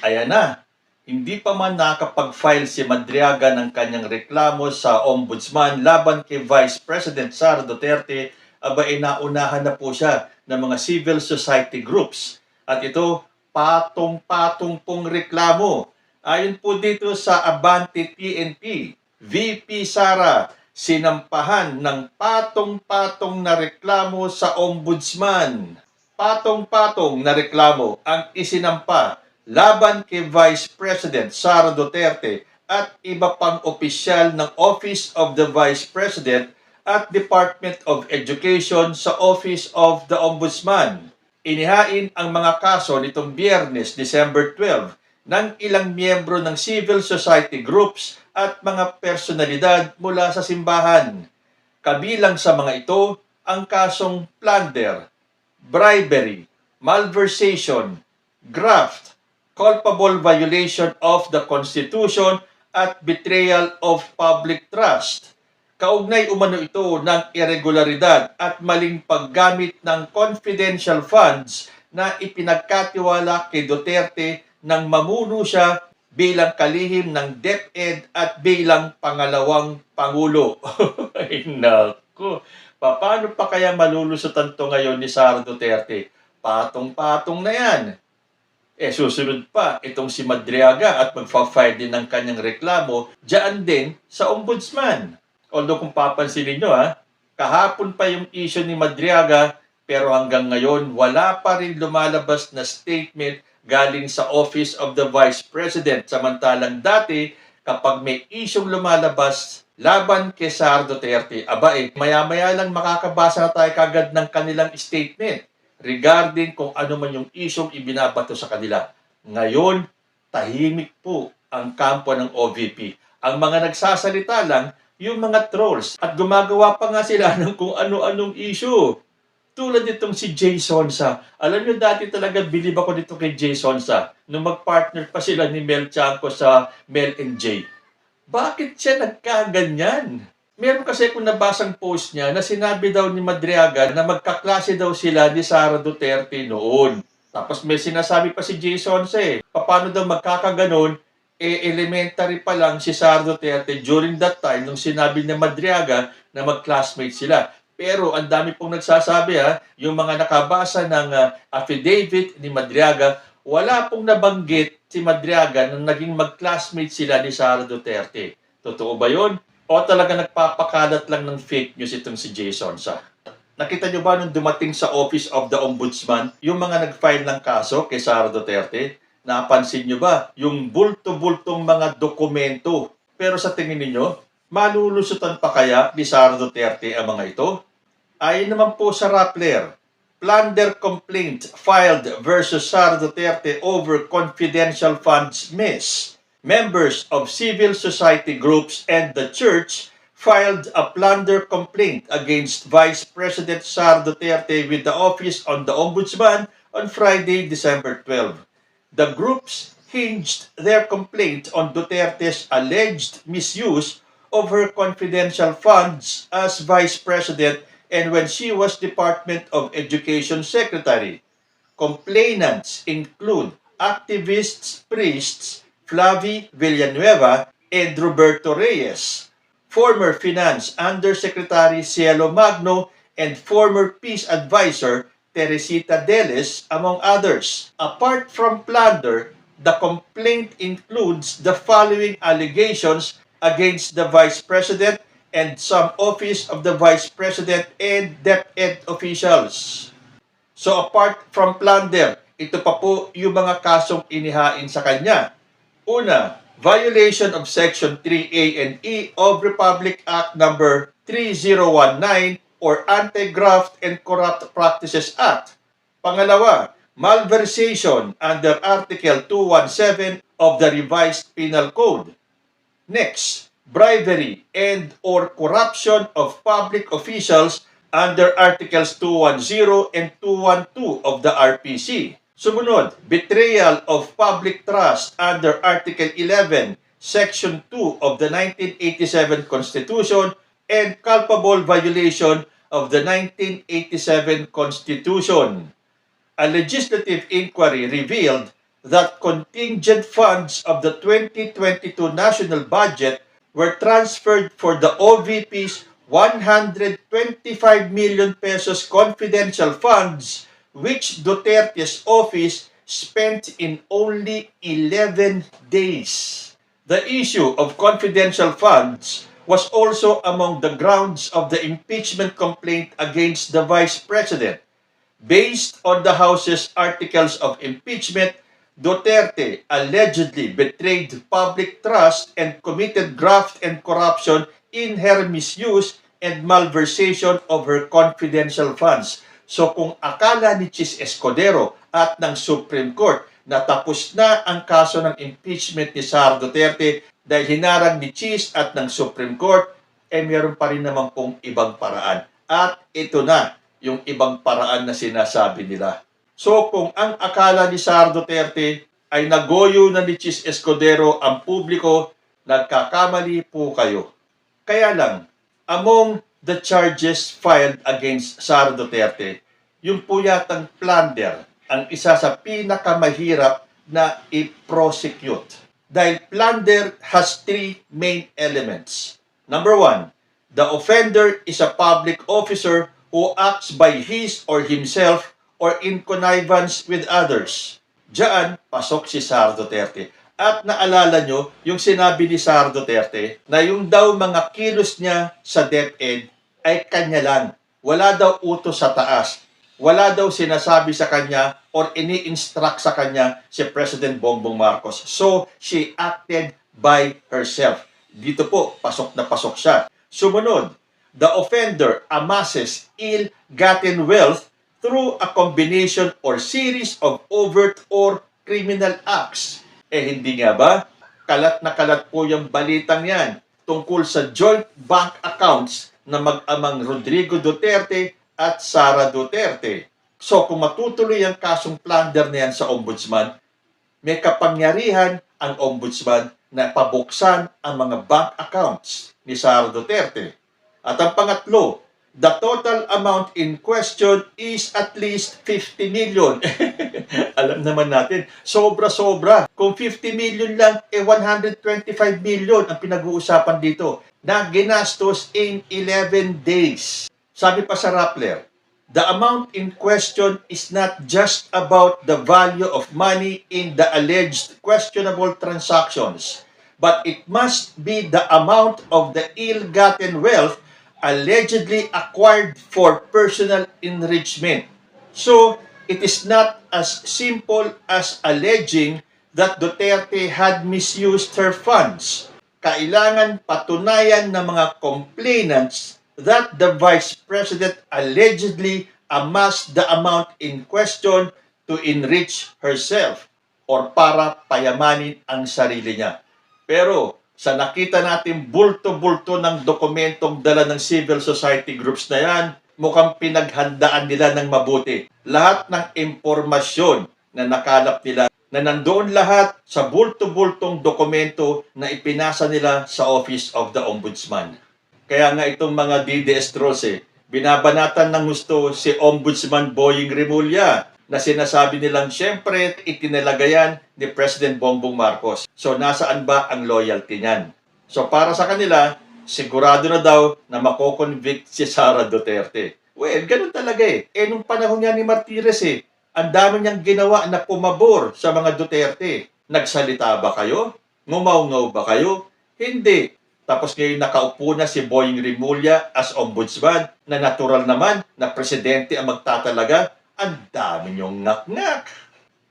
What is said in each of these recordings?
Ayan na, hindi pa man nakapag-file si Madriaga ng kanyang reklamo sa Ombudsman laban kay Vice President Sara Duterte, naunahan na po siya ng mga civil society groups. At ito, patong-patong pong reklamo. Ayon po dito sa Abante PNP, VP Sara, sinampahan ng patong-patong na reklamo sa Ombudsman. Patong-patong na reklamo ang isinampa laban kay Vice President Sara Duterte at iba pang opisyal ng Office of the Vice President at Department of Education sa Office of the Ombudsman. Inihain ang mga kaso nitong Biyernes, December 12, ng ilang miyembro ng civil society groups at mga personalidad mula sa simbahan. Kabilang sa mga ito ang kasong plunder, bribery, malversation, graft, culpable violation of the Constitution at betrayal of public trust. Kaugnay umano ito ng irregularidad at maling paggamit ng confidential funds na ipinagkatiwala kay Duterte nang mamuno siya bilang kalihim ng DepEd at bilang pangalawang Pangulo. Ay naku, paano pa kaya malulusutan to ngayon ni Sara Duterte? Patong-patong na yan. Susunod pa itong si Madriaga at magfa-file din ng kanyang reklamo diyan din sa Ombudsman. Although kung papansinin nyo kahapon pa yung issue ni Madriaga pero hanggang ngayon wala pa rin lumalabas na statement galing sa Office of the Vice President. Samantalang dati kapag may isyong lumalabas laban kay Sara Duterte, maya-maya lang makakabasa na tayo kagad ng kanilang statement regarding kung ano man yung isyong ibinabato sa kanila. Ngayon, tahimik po ang kampo ng OVP. Ang mga nagsasalita lang, yung mga trolls. At gumagawa pa nga sila ng kung ano-anong issue. Tulad nitong si Jay Sonsa. Alam nyo, dati talaga bilib ako dito kay Jay Sonsa. Nung mag-partner pa sila ni Mel Chanco sa Mel and Jay. Bakit siya nagkaganyan? Meron kasi kung nabasang post niya na sinabi daw ni Madriaga na magkaklase daw sila ni Sara Duterte noon. Tapos may sinasabi pa si Jason paano daw magkakaganon, elementary pa lang si Sara Duterte during that time nung sinabi ni Madriaga na mag-classmate sila. Pero ang dami pong nagsasabi yung mga nakabasa ng affidavit ni Madriaga, wala pong nabanggit si Madriaga na naging mag-classmate sila ni Sara Duterte. Totoo ba yun? O talaga nagpapakalat lang ng fake news itong si Jason Nakita nyo ba nung dumating sa Office of the Ombudsman, yung mga nag-file ng kaso kay Sara Duterte? Napansin nyo ba yung bulto-bultong mga dokumento? Pero sa tingin niyo, malulusutan pa kaya ni Sara Duterte ang mga ito? Ayon naman po sa Rappler, plunder complaint filed versus Sara Duterte over confidential funds miss. Members of civil society groups and the church filed a plunder complaint against Vice President Sara Duterte with the Office of the Ombudsman on Friday, December 12. The groups hinged their complaint on Duterte's alleged misuse of her confidential funds as Vice President and when she was Department of Education Secretary. Complainants include activists, priests, Flavie Villanueva and Roberto Reyes, former Finance Undersecretary Cielo Magno and former Peace Advisor Teresita Deles, among others. Apart from plunder, the complaint includes the following allegations against the Vice President and some Office of the Vice President and DepEd officials. So apart from plunder, ito pa po yung mga kasong inihain sa kanya. Una, violation of Section 3A and E of Republic Act No. 3019 or Anti-Graft and Corrupt Practices Act. Pangalawa, malversation under Article 217 of the Revised Penal Code. Next, bribery and or corruption of public officials under Articles 210 and 212 of the RPC. Sumunod, betrayal of public trust under Article 11, Section 2 of the 1987 Constitution and culpable violation of the 1987 Constitution. A legislative inquiry revealed that contingent funds of the 2022 national budget were transferred for the OVP's 125 million pesos confidential funds, which Duterte's office spent in only 11 days. The issue of confidential funds was also among the grounds of the impeachment complaint against the Vice President. Based on the House's articles of impeachment, Duterte allegedly betrayed public trust and committed graft and corruption in her misuse and malversation of her confidential funds. So kung akala ni Chis Escudero at ng Supreme Court na tapos na ang kaso ng impeachment ni Sara Duterte dahil hinarang ni Chis at ng Supreme Court, meron pa rin naman pong ibang paraan. At ito na yung ibang paraan na sinasabi nila. So kung ang akala ni Sara Duterte ay nagoyo na ni Chis Escudero ang publiko, nagkakamali po kayo. Kaya lang, among the charges filed against Sara Duterte, yung po yatang plunder ang isa sa pinakamahirap na i-prosecute. Dahil plunder has three main elements. Number one, the offender is a public officer who acts by his or himself or in connivance with others. Diyan, pasok si Sara Duterte. At naalala nyo, yung sinabi ni Sara Duterte na yung daw mga kilos niya sa DepEd ay kanya lang. Wala daw utos sa taas. Wala daw sinasabi sa kanya or ini-instruct sa kanya si President Bongbong Marcos. So, she acted by herself. Dito po, pasok na pasok siya. Sumunod, the offender amasses ill-gotten wealth through a combination or series of overt or criminal acts. Hindi nga ba? Kalat na kalat po yung balitang yan tungkol sa joint bank accounts na mag-amang Rodrigo Duterte at Sara Duterte. So kung matutuloy ang kasong plunder na yan sa ombudsman, may kapangyarihan ang ombudsman na pabuksan ang mga bank accounts ni Sara Duterte. At ang pangatlo, the total amount in question is at least 50 million. Alam naman natin, sobra-sobra. Kung 50 million lang, 125 million ang pinag-uusapan dito na ginastos in 11 days. Sabi pa sa Rappler, the amount in question is not just about the value of money in the alleged questionable transactions, but it must be the amount of the ill-gotten wealth allegedly acquired for personal enrichment. So, it is not as simple as alleging that Duterte had misused her funds. Kailangan patunayan ng mga complainants that the Vice President allegedly amassed the amount in question to enrich herself or para payamanin ang sarili niya. Pero sa nakita natin bulto-bulto ng dokumentong dala ng civil society groups na yan, mukhang pinaghandaan nila ng mabuti. Lahat ng impormasyon na nakalap nila, na nandoon lahat sa bulto-bultong dokumento na ipinasa nila sa Office of the Ombudsman. Kaya nga itong mga DDS trolls binabanatan ng gusto si Ombudsman Boying Rimulya na sinasabi nilang siyempre itinalagayan ni President Bongbong Marcos. So nasaan ba ang loyalty niyan? So para sa kanila, sigurado na daw na mako-convict si Sara Duterte. Well, ganun talaga nung panahon niya ni Martires ang dami niyang ginawa na pumabor sa mga Duterte. Nagsalita ba kayo? Ngumaw-ngaw ba kayo? Hindi. Tapos ngayon nakaupo na si Boying Rimulya as ombudsman na natural naman na presidente ang magtatalaga. Ang dami niyong ngak-ngak.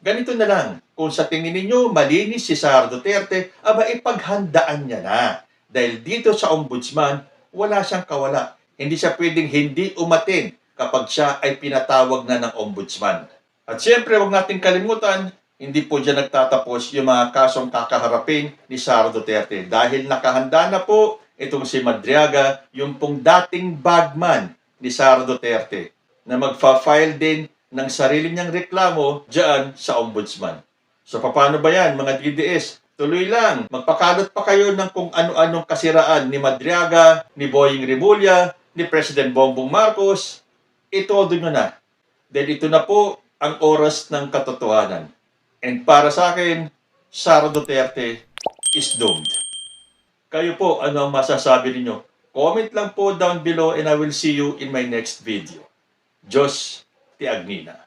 Ganito na lang, kung sa tingin ninyo malinis si Sara Duterte, ipaghandaan niya na. Dahil dito sa ombudsman, wala siyang kawala. Hindi siya pwedeng hindi umatin kapag siya ay pinatawag na ng ombudsman. At siyempre, huwag natin kalimutan, hindi po dyan nagtatapos yung mga kasong kakaharapin ni Sara Duterte. Dahil nakahanda na po itong si Madriaga, yung pong dating bagman ni Sara Duterte, na magfa-file din ng sarili niyang reklamo dyan sa ombudsman. So paano ba yan mga DDS? Tuloy lang, magpakalot pa kayo ng kung ano-anong kasiraan ni Madriaga, ni Boying Rimulya, ni President Bongbong Marcos. Itodo nyo na. Dahil ito na po ang oras ng katotohanan. And para sa akin, Sara Duterte is doomed. Kayo po, ano ang masasabi ninyo? Comment lang po down below and I will see you in my next video. Diyos ti Agnina.